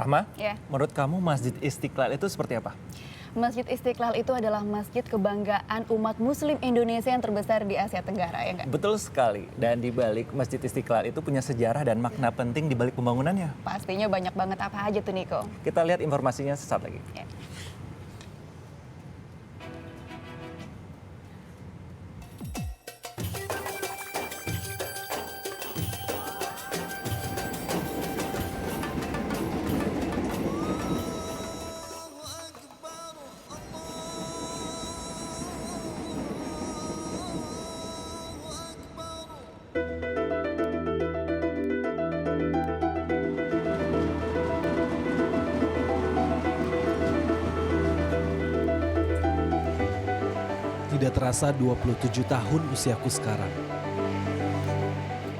Rahma, Ya. menurut kamu Masjid Istiqlal itu seperti apa? Masjid Istiqlal itu adalah masjid kebanggaan umat Muslim Indonesia yang terbesar di Asia Tenggara, ya nggak? Betul sekali. Dan di balik Masjid Istiqlal itu punya sejarah dan makna penting di balik pembangunannya. Pastinya banyak banget, apa aja tuh Niko? Kita lihat informasinya sesaat lagi. Ya. Tidak terasa 27 tahun usiaku sekarang.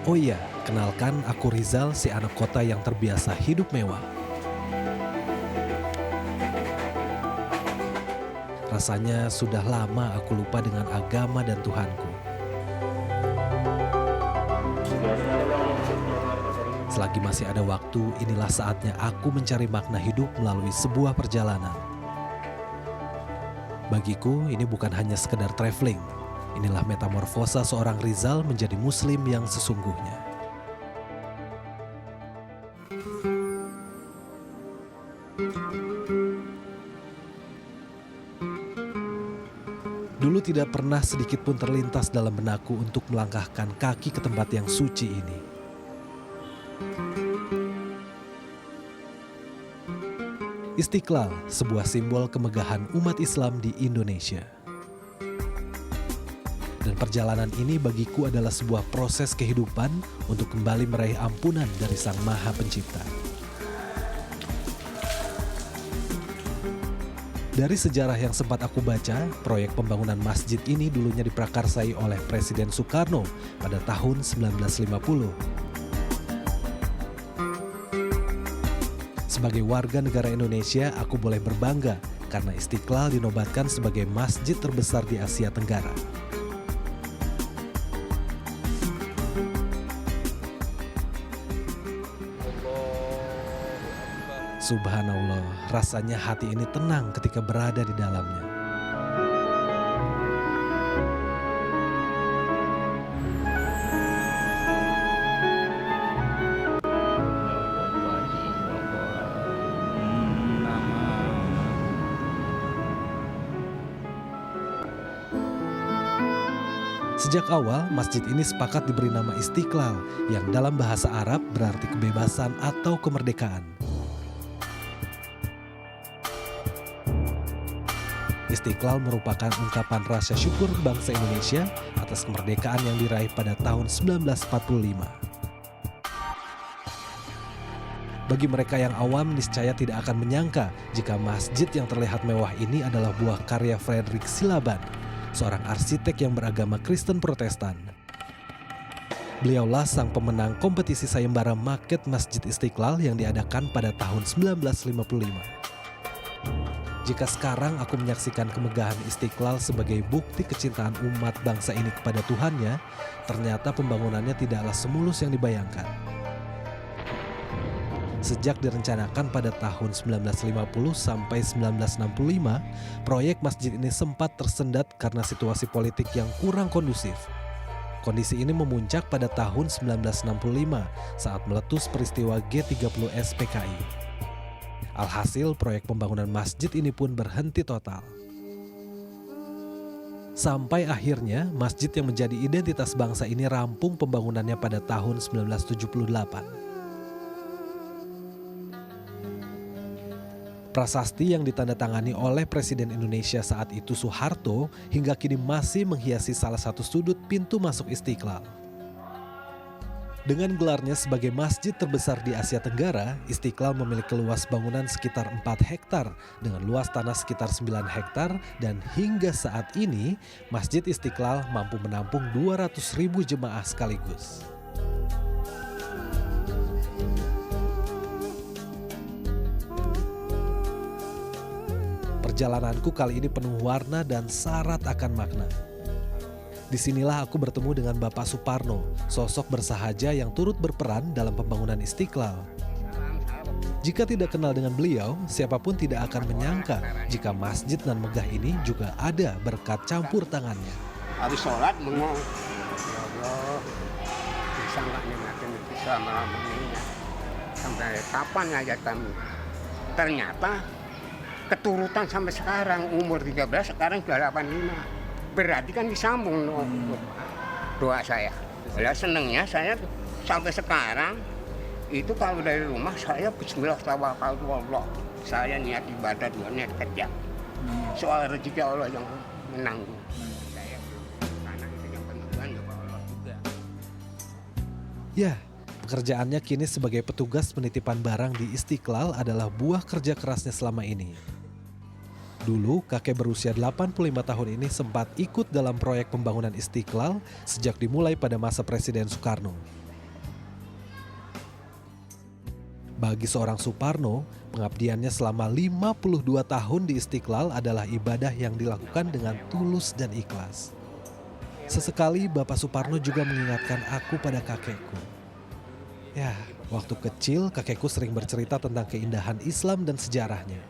Oh iya, kenalkan aku Rizal, si anak kota yang terbiasa hidup mewah. Rasanya sudah lama aku lupa dengan agama dan Tuhanku. Selagi masih ada waktu, inilah saatnya aku mencari makna hidup melalui sebuah perjalanan. Bagiku, ini bukan hanya sekedar traveling. Inilah metamorfosa seorang Rizal menjadi Muslim yang sesungguhnya. Dulu tidak pernah sedikit pun terlintas dalam benakku untuk melangkahkan kaki ke tempat yang suci ini. Istiqlal, sebuah simbol kemegahan umat Islam di Indonesia. Dan perjalanan ini bagiku adalah sebuah proses kehidupan untuk kembali meraih ampunan dari Sang Maha Pencipta. Dari sejarah yang sempat aku baca, proyek pembangunan masjid ini dulunya diprakarsai oleh Presiden Soekarno pada tahun 1950. Sebagai warga negara Indonesia, aku boleh berbangga karena Istiqlal dinobatkan sebagai masjid terbesar di Asia Tenggara. Subhanallah, rasanya hati ini tenang ketika berada di dalamnya. Sejak awal, masjid ini sepakat diberi nama Istiqlal, yang dalam bahasa Arab berarti kebebasan atau kemerdekaan. Istiqlal merupakan ungkapan rasa syukur bangsa Indonesia atas kemerdekaan yang diraih pada tahun 1945. Bagi mereka yang awam, niscaya tidak akan menyangka jika masjid yang terlihat mewah ini adalah buah karya Frederick Silaban, seorang arsitek yang beragama Kristen Protestan. Beliaulah sang pemenang kompetisi sayembara maket Masjid Istiqlal yang diadakan pada tahun 1955. Jika sekarang aku menyaksikan kemegahan Istiqlal sebagai bukti kecintaan umat bangsa ini kepada Tuhannya, ternyata pembangunannya tidaklah semulus yang dibayangkan. Sejak direncanakan pada tahun 1950 sampai 1965, proyek masjid ini sempat tersendat karena situasi politik yang kurang kondusif. Kondisi ini memuncak pada tahun 1965 saat meletus peristiwa G30S PKI. Alhasil, proyek pembangunan masjid ini pun berhenti total. Sampai akhirnya, masjid yang menjadi identitas bangsa ini rampung pembangunannya pada tahun 1978. Prasasti yang ditandatangani oleh Presiden Indonesia saat itu Soeharto hingga kini masih menghiasi salah satu sudut pintu masuk Istiqlal. Dengan gelarnya sebagai masjid terbesar di Asia Tenggara, Istiqlal memiliki luas bangunan sekitar 4 hektar dengan luas tanah sekitar 9 hektar dan hingga saat ini Masjid Istiqlal mampu menampung 200.000 jemaah sekaligus. Perjalananku kali ini penuh warna dan syarat akan makna. Disinilah aku bertemu dengan Bapak Suparno, sosok bersahaja yang turut berperan dalam pembangunan Istiqlal. Jika tidak kenal dengan beliau, siapapun tidak akan menyangka jika masjid nan megah ini juga ada berkat campur tangannya. Habis sholat bengong, ya Allah, bisa nggak nikmatin bisa malam ini? Sampai kapan aja kami? Ternyata keturutan sampai sekarang, umur 13, sekarang sudah 85. Berarti kan disambung doa saya. Ya senengnya saya sampai sekarang, itu kalau dari rumah saya bismillah tawakkalullah. Saya niat ibadah, juga niat kerja. Soal rezeki Allah yang menanggung. Saya karena itu yang penentuan juga Allah juga. Ya, pekerjaannya kini sebagai petugas penitipan barang di Istiqlal adalah buah kerja kerasnya selama ini. Dulu, kakek berusia 85 tahun ini sempat ikut dalam proyek pembangunan Istiqlal sejak dimulai pada masa Presiden Soekarno. Bagi seorang Suparno, pengabdiannya selama 52 tahun di Istiqlal adalah ibadah yang dilakukan dengan tulus dan ikhlas. Sesekali Bapak Suparno juga mengingatkan aku pada kakekku. Ya, waktu kecil kakekku sering bercerita tentang keindahan Islam dan sejarahnya.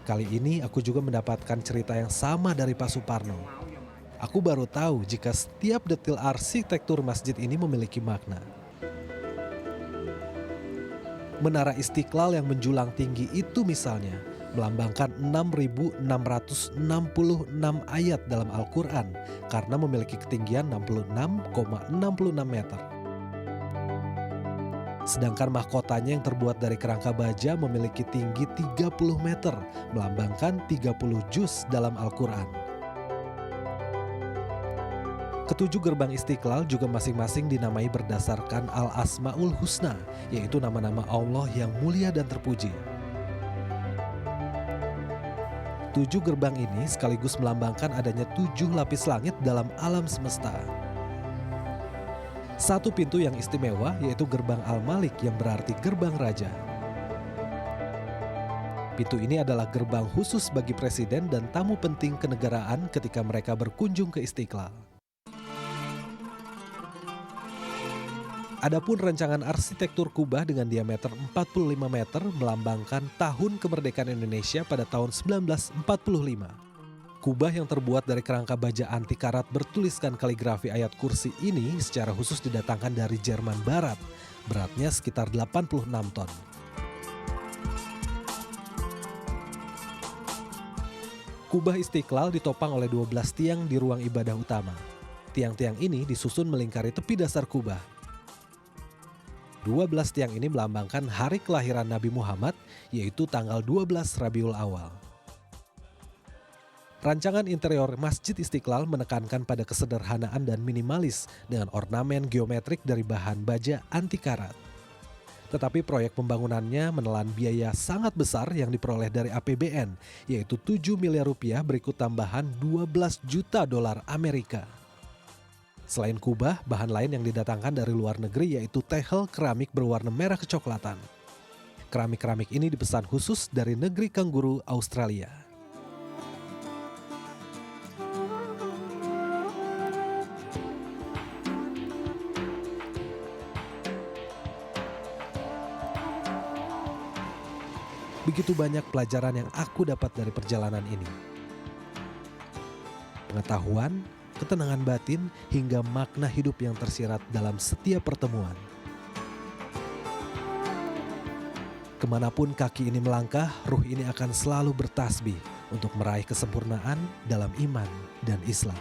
Kali ini aku juga mendapatkan cerita yang sama dari Pak Suparno. Aku baru tahu jika setiap detil arsitektur masjid ini memiliki makna. Menara Istiqlal yang menjulang tinggi itu misalnya melambangkan 6.666 ayat dalam Al-Quran karena memiliki ketinggian 66,66 meter. Sedangkan mahkotanya yang terbuat dari kerangka baja memiliki tinggi 30 meter, melambangkan 30 juz dalam Al-Quran. Ketujuh gerbang Istiqlal juga masing-masing dinamai berdasarkan Al-Asma'ul Husna, yaitu nama-nama Allah yang mulia dan terpuji. 7 gerbang ini sekaligus melambangkan adanya 7 lapis langit dalam alam semesta. Satu pintu yang istimewa yaitu gerbang Al-Malik yang berarti gerbang raja. Pintu ini adalah gerbang khusus bagi presiden dan tamu penting kenegaraan ketika mereka berkunjung ke Istiqlal. Adapun rancangan arsitektur Kubah dengan diameter 45 meter melambangkan tahun kemerdekaan Indonesia pada tahun 1945. Kubah yang terbuat dari kerangka baja anti karat bertuliskan kaligrafi ayat kursi ini secara khusus didatangkan dari Jerman Barat. Beratnya sekitar 86 ton. Kubah Istiqlal ditopang oleh 12 tiang di ruang ibadah utama. Tiang-tiang ini disusun melingkari tepi dasar kubah. 12 tiang ini melambangkan hari kelahiran Nabi Muhammad, yaitu tanggal 12 Rabiul Awal. Rancangan interior Masjid Istiqlal menekankan pada kesederhanaan dan minimalis dengan ornamen geometrik dari bahan baja anti karat. Tetapi proyek pembangunannya menelan biaya sangat besar yang diperoleh dari APBN, yaitu 7 miliar rupiah berikut tambahan 12 juta dolar Amerika. Selain kubah, bahan lain yang didatangkan dari luar negeri yaitu tehel keramik berwarna merah kecoklatan. Keramik-keramik ini dipesan khusus dari negeri kanguru Australia. Begitu banyak pelajaran yang aku dapat dari perjalanan ini. Pengetahuan, ketenangan batin, hingga makna hidup yang tersirat dalam setiap pertemuan. Kemanapun kaki ini melangkah, ruh ini akan selalu bertasbih untuk meraih kesempurnaan dalam iman dan Islam.